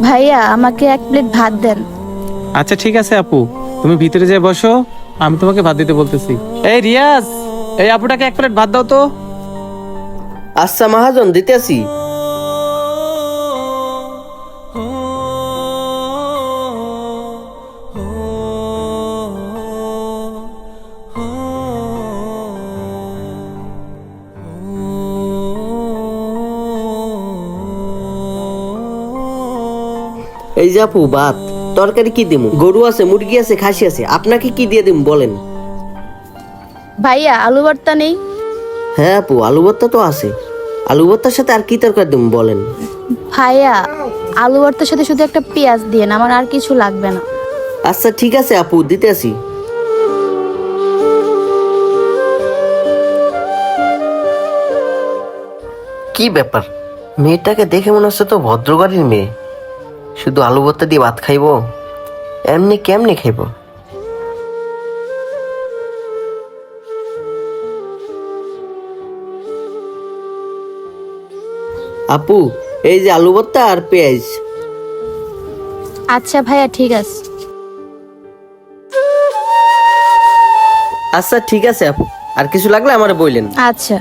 ভাইয়া আমাকে এক প্লেট ভাত দেন। আচ্ছা ঠিক আছে আপু, তুমি ভিতরে যেয়ে বসো, আমি তোমাকে ভাত দিতে বলতেছি। এই রিয়াজ, এই আপুটাকে এক প্লেট ভাত দাও তো। আচ্ছা মহাজন, দিতেছি। এই যে আপু ভাত। তরকারি কি দিমু? গরু আছে, মুরগি আছে, খাসি আছে, আপনাকে কি দিয়ে দিমু বলেন? ভাইয়া আলু ভর্তা নেই? হ্যাঁ আপু, আলু ভর্তা তো আছে। আলু ভর্তার সাথে আর কি তরকারি দিমু বলেন? ভাইয়া আলু ভর্তার সাথে শুধু একটা পেঁয়াজ দিয়েন, আমার আর কিছু লাগবে না। আচ্ছা ঠিক আছে আপু, দিতেছি। কি ব্যাপার, মেয়েটাকে দেখে মনে হচ্ছে তো ভদ্রঘরের মেয়ে। শুধু আলু ভর্তা দিয়ে ভাত খাইবো? এমনি কেমনি খাইবো? আপু, এই যে আলু ভর্তা আর পেঁয়াজ। আচ্ছা ভাইয়া ঠিক আছে। আচ্ছা ঠিক আছে আপু, আর কিছু লাগলে আমারে বললেন। আচ্ছা।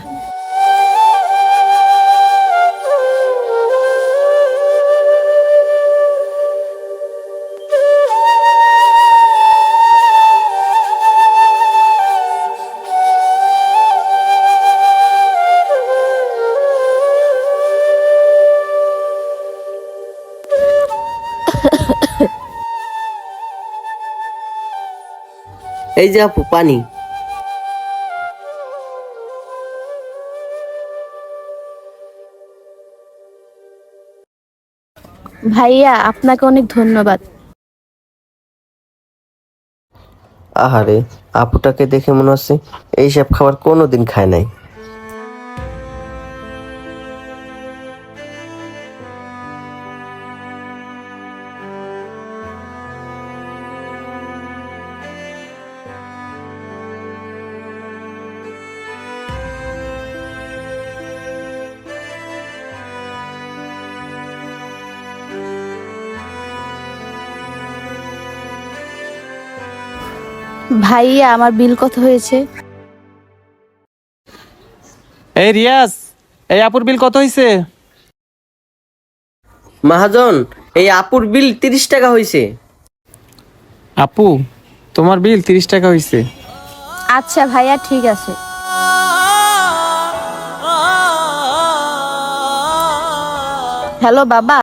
এই যে আপু পানি। ভাইয়া আপনাকে অনেক ধন্যবাদ। আহারে, আপুটাকে দেখে মনে হচ্ছে এইসব খাবার কোনোদিন খায় নাই। ভাইয়া আমার বিল কত হয়েছে? এই রিয়াজ, এই আপুর বিল কত হয়েছে? মহাজন, এই আপুর বিল 30 টাকা হয়েছে। আপু, তোমার বিল 30 টাকা হয়েছে। আচ্ছা ভাইয়া ঠিক আছে। হ্যালো বাবা।